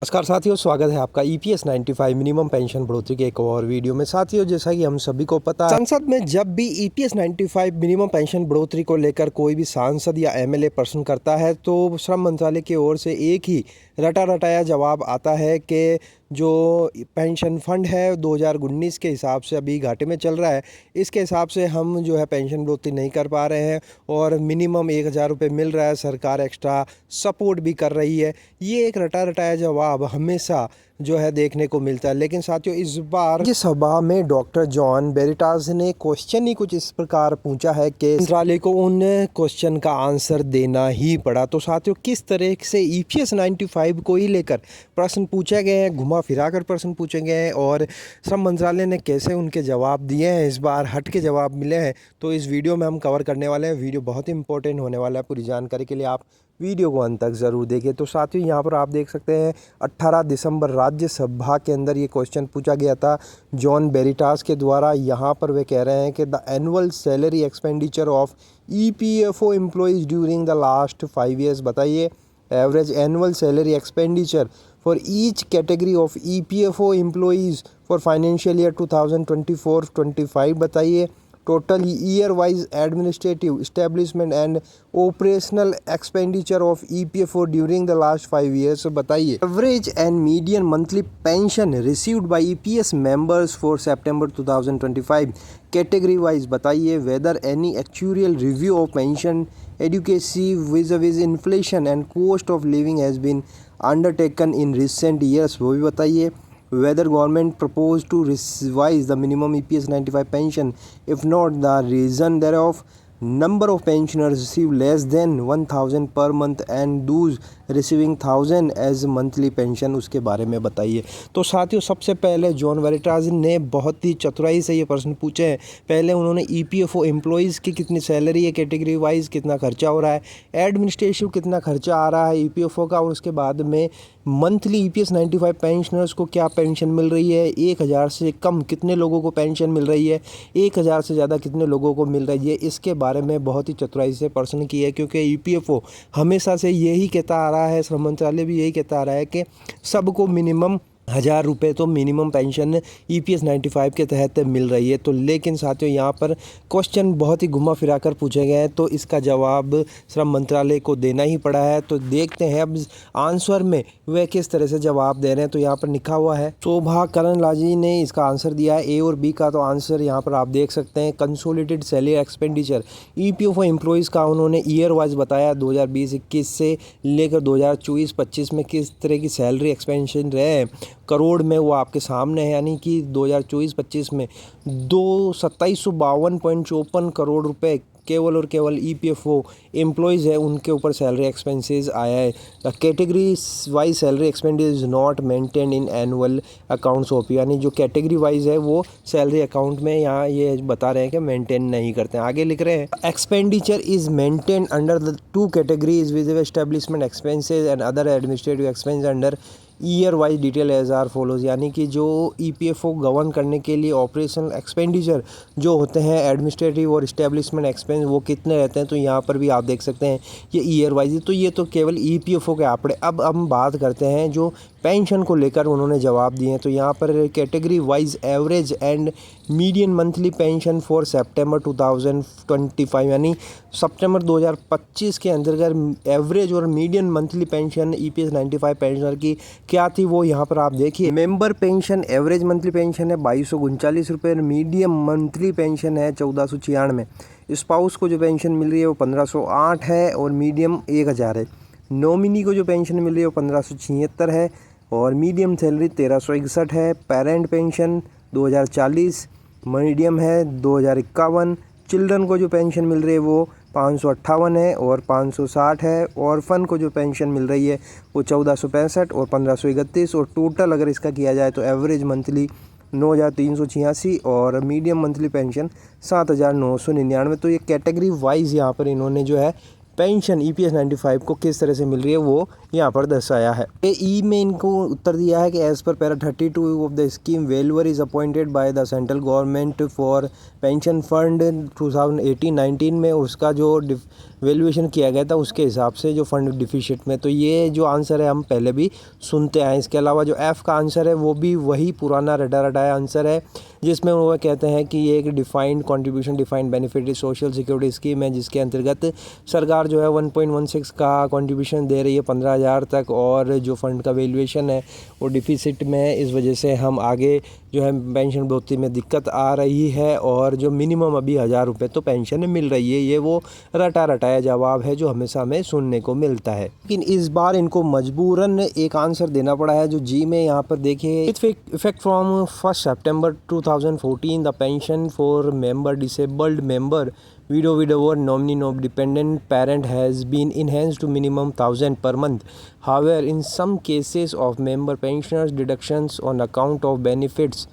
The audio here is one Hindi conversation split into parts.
नमस्कार साथियों, स्वागत है आपका EPS 95 मिनिमम पेंशन बढ़ोतरी के एक और वीडियो में। साथियों, जैसा कि हम सभी को पता है, संसद में जब भी EPS 95 मिनिमम पेंशन बढ़ोतरी को लेकर कोई भी सांसद या MLA प्रश्न करता है तो श्रम मंत्रालय की ओर से एक ही रटा रटाया जवाब आता है कि जो पेंशन फंड है 2019 के हिसाब से अभी घाटे में चल रहा है, इसके हिसाब से हम जो है पेंशन बढ़ोतरी नहीं कर पा रहे हैं और मिनिमम 1000 रुपये मिल रहा है। सरकार एक्स्ट्रा सपोर्ट भी कर रही है। ये एक रटा रटाया जवाब हमेशा जो है देखने को मिलता है। लेकिन साथियों, इस बार राज्यसभा में डॉक्टर जॉन बेरिटास ने क्वेश्चन ही कुछ इस प्रकार पूछा है कि मंत्रालय को उन क्वेश्चन का आंसर देना ही पड़ा। तो साथियों, किस तरह से EPS 95 को ही लेकर प्रश्न पूछे गए हैं, घुमा फिरा कर प्रश्न पूछे गए हैं और श्रम मंत्रालय ने कैसे उनके जवाब दिए हैं, इस बार हट के जवाब मिले हैं, तो इस वीडियो में हम कवर करने वाले हैं। वीडियो बहुत ही इंपॉर्टेंट होने वाला है। पूरी जानकारी के लिए आप वीडियो को अंत तक ज़रूर देखें। तो साथियों, यहाँ पर आप देख सकते हैं 18 दिसंबर राज्यसभा के अंदर ये क्वेश्चन पूछा गया था जॉन बेरिटास के द्वारा। यहाँ पर वे कह रहे हैं कि the annual salary expenditure of EPFO employees during the last 5 years बताइए। Average annual salary expenditure for each category of EPFO employees for financial year 2024-25 बताइए। Total year wise administrative establishment and operational expenditure of EPFO during the last 5 years बताइए। Average and median monthly pension received by EPS members for September 2025 category wise बताइए। Whether any actuarial review of pension adequacy विज़ inflation and cost of living has been undertaken in recent years, वो भी बताइए। Whether government proposed to revise the minimum EPS 95 pension, if not the reason thereof, number of pensioners receive less than 1000 per month and those receiving 1000 as monthly pension, उसके बारे में बताइए। तो साथियों, सबसे पहले जॉन बेरिटास ने बहुत ही चतुराई से ये प्रश्न पूछे हैं। पहले उन्होंने EPFO एम्प्लॉयज़ की कितनी सैलरी है, कैटेगरी वाइज कितना खर्चा हो रहा है, एडमिनिस्ट्रेटिव कितना खर्चा आ रहा है EPFO का, और उसके बाद में मंथली EPS 95 पेंशनर्स को क्या पेंशन मिल रही है, 1000 से कम कितने लोगों को पेंशन मिल रही है, 1000 से ज़्यादा कितने लोगों को मिल रही है। इसके बारे में बहुत ही चतुराई से प्रश्न किए है, क्योंकि EPFO हमेशा से यही कहता आ रहा है, श्रम मंत्रालय भी यही कहता आ रहा है कि सबको मिनिमम 1000 रुपये तो मिनिमम पेंशन EPS 95 के तहत मिल रही है। तो लेकिन साथियों, यहाँ पर क्वेश्चन बहुत ही घुमा फिरा कर पूछे गए हैं, तो इसका जवाब श्रम मंत्रालय को देना ही पड़ा है। तो देखते हैं अब आंसर में वे किस तरह से जवाब दे रहे हैं। तो यहाँ पर लिखा हुआ है, शोभा करंदलाजे ने इसका आंसर दिया है A और B का। तो आंसर यहाँ पर आप देख सकते हैं, consolidated salary expenditure EPFO employees का उन्होंने ईयर वाइज बताया। 2020-21 से लेकर 2024-25 में किस तरह की सैलरी एक्सपेंशन रहे हैं करोड़ में, वो आपके सामने है। यानी कि 2024-25 में 2752.54 करोड़ रुपए केवल और केवल EPFO एम्प्लॉयज़ है उनके ऊपर सैलरी एक्सपेंसेस आया है। Category wise salary expenditure is not maintain in annual accounts of, यानी जो कैटेगरी वाइज है वो सैलरी अकाउंट में यहाँ ये बता रहे हैं कि मेंटेन नहीं करते हैं। आगे लिख रहे हैं, expenditure is maintain under the 2 categories with establishment expenses and other administrative expense under year wise detail as are follows. यानी कि जो EPFO गवर्न करने के लिए ऑपरेशनल एक्सपेंडिचर जो होते हैं, एडमिनिस्ट्रेटिव और इस्टेब्लिशमेंट एक्सपेंस, वो कितने रहते हैं, तो यहाँ पर भी आप देख सकते हैं ये ईयर वाइज। तो ये तो केवल EPFO के आंकड़े। अब हम बात करते हैं जो पेंशन को लेकर उन्होंने जवाब दिए हैं। तो यहाँ पर category wise average and median monthly pension for September 2025, यानी सितंबर 2025 के अंतर्गत एवरेज और median monthly pension EPS 95 pensioner की क्या थी, वो यहाँ पर आप देखिए। Member pension average monthly pension है 2239 रुपये, मीडियम मंथली पेंशन है 1496। स्पाउस को जो पेंशन मिल रही है वो 1508 है और मीडियम 1000 है। नॉमिनी को जो पेंशन मिल रही है वो 1576 है और मीडियम सैलरी 1361 है। पेरेंट पेंशन 2040 मीडियम है 2051। चिल्ड्रन को जो पेंशन मिल रही है वो 558 है और 560 है। ऑर्फन को जो पेंशन मिल रही है वो 1465 और 1531। और टोटल अगर इसका किया जाए तो एवरेज मंथली 9386 और मीडियम मंथली पेंशन 7999। तो ये कैटेगरी वाइज यहाँ पर इन्होंने जो है पेंशन EPS 95 को किस तरह से मिल रही है वो यहाँ पर दर्शाया है। ई में इनको उत्तर दिया है कि as per para 32 of the scheme valuer is appointed by the central government for pension fund 2018-19 में उसका जो वैल्यूएशन किया गया था उसके हिसाब से जो फंड डिफिशिट में, तो ये जो आंसर है हम पहले भी सुनते आए। इसके अलावा जो एफ़ का आंसर है वो भी वही पुराना रटा रटाया आंसर है, जिसमें वो कहते हैं कि ये एक defined contribution defined benefit social security scheme है, जिसके अंतर्गत सरकार जो है 1.16 का कंट्रीब्यूशन दे रही है 15,000 तक, और जो फंड का वैल्यूएशन है वो डिफिसिट में है। इस वजह से हम आगे जो है पेंशन बढ़ोतरी में दिक्कत आ रही है, और जो मिनिमम अभी 1,000 रुपये तो पेंशन मिल रही है, ये वो रटा रटाया जवाब है जो हमेशा हमें सुनने को मिलता है। लेकिन इस बार इनको मजबूरन एक आंसर देना पड़ा है जो जी में यहाँ पर देखिए, effect from 1 September 2014 the pension for member disabled member widower nominee of dependent parent has been enhanced to minimum 1,000 per month. However, in some cases of member pensioners deductions on account of benefits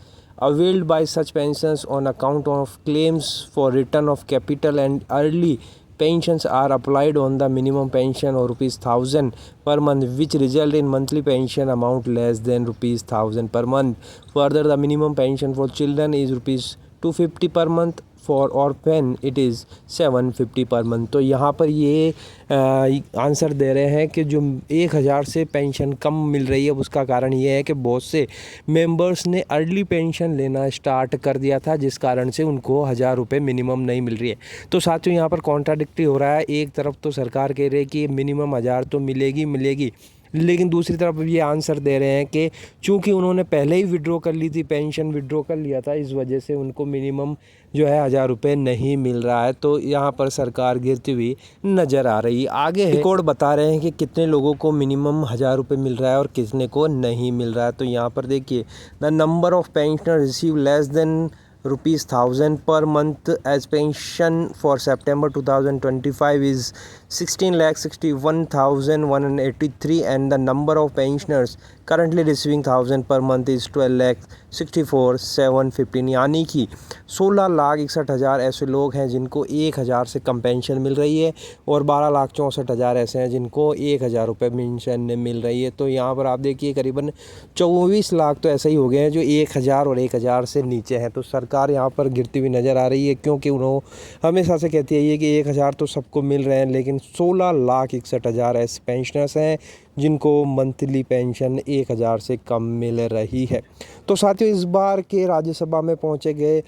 availed by such pensions on account of claims for return of capital and early pensions are applied on the minimum pension of rupees 1,000 per month, which result in monthly pension amount less than rupees 1,000 per month. Further, the minimum pension for children is rupees 250 per month, for orphan it is 750 per month. तो यहाँ पर ये आंसर दे रहे हैं कि जो 1,000 से पेंशन कम मिल रही है उसका कारण ये है कि बहुत से मेंबर्स ने अर्ली पेंशन लेना स्टार्ट कर दिया था, जिस कारण से उनको 1,000 रुपये मिनिमम नहीं मिल रही है। तो साथियों यहाँ पर कॉन्ट्राडिक्टरी हो रहा है, एक तरफ तो सरकार कह रही है कि मिनिमम 1,000 तो मिलेगी, लेकिन दूसरी तरफ ये आंसर दे रहे हैं कि चूंकि उन्होंने पहले ही विड्रॉ कर ली थी, पेंशन विड्रॉ कर लिया था, इस वजह से उनको मिनिमम जो है 1,000 रुपये नहीं मिल रहा है। तो यहाँ पर सरकार गिरती हुई नज़र आ रही है। आगे रिकॉर्ड बता रहे हैं कि कितने लोगों को मिनिमम 1,000 रुपये मिल रहा है और कितने को नहीं मिल रहा है। तो यहाँ पर देखिए, the number of pensioner receive less than rupees 1,000 per month as pension for September 2025 is 16,61,183 and the number of pensioners currently receiving 1,000 per month is 12,64,715, यानी कि 16,61,000 ऐसे लोग हैं जिनको 1,000 से कम पेंशन मिल रही है और 12,64,000 ऐसे हैं जिनको 1,000 रुपये पेंशन मिल रही है। तो यहाँ पर आप देखिए करीबन 24 लाख तो ऐसे ही हो गए हैं जो 1,000 और 1,000 से नीचे हैं। तो सरकार यहाँ पर गिरती हुई नज़र आ रही है, क्योंकि उन्होंने हमेशा से कहती है ये कि 1,000 तो सबको मिल रहे हैं, लेकिन 16,61,000 ऐसे पेंशनर्स हैं जिनको मंथली पेंशन 1,000 से कम मिल रही है। तो साथियों, इस बार के राज्यसभा में पूछे गए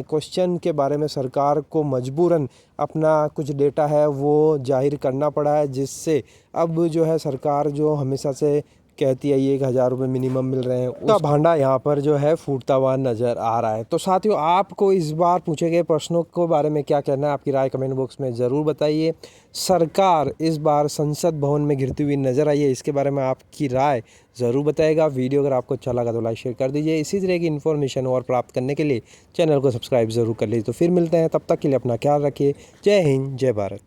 क्वेश्चन के बारे में सरकार को मजबूरन अपना कुछ डेटा है वो जाहिर करना पड़ा है, जिससे अब जो है सरकार जो हमेशा से कहती है ये 1,000 रुपये मिनिमम मिल रहे हैं, उसका भांडा यहाँ पर जो है फूटता हुआ नज़र आ रहा है। तो साथियों, आपको इस बार पूछे गए प्रश्नों के बारे में क्या कहना है, आपकी राय कमेंट बॉक्स में ज़रूर बताइए। सरकार इस बार संसद भवन में घिरती हुई नज़र आई है, इसके बारे में आपकी राय ज़रूर बताएगा। वीडियो अगर आपको अच्छा लगा तो लाइक शेयर कर दीजिए। इसी तरह की इन्फॉर्मेशन और प्राप्त करने के लिए चैनल को सब्सक्राइब ज़रूर कर लीजिए। तो फिर मिलते हैं, तब तक के लिए अपना ख्याल रखिए। जय हिंद, जय भारत।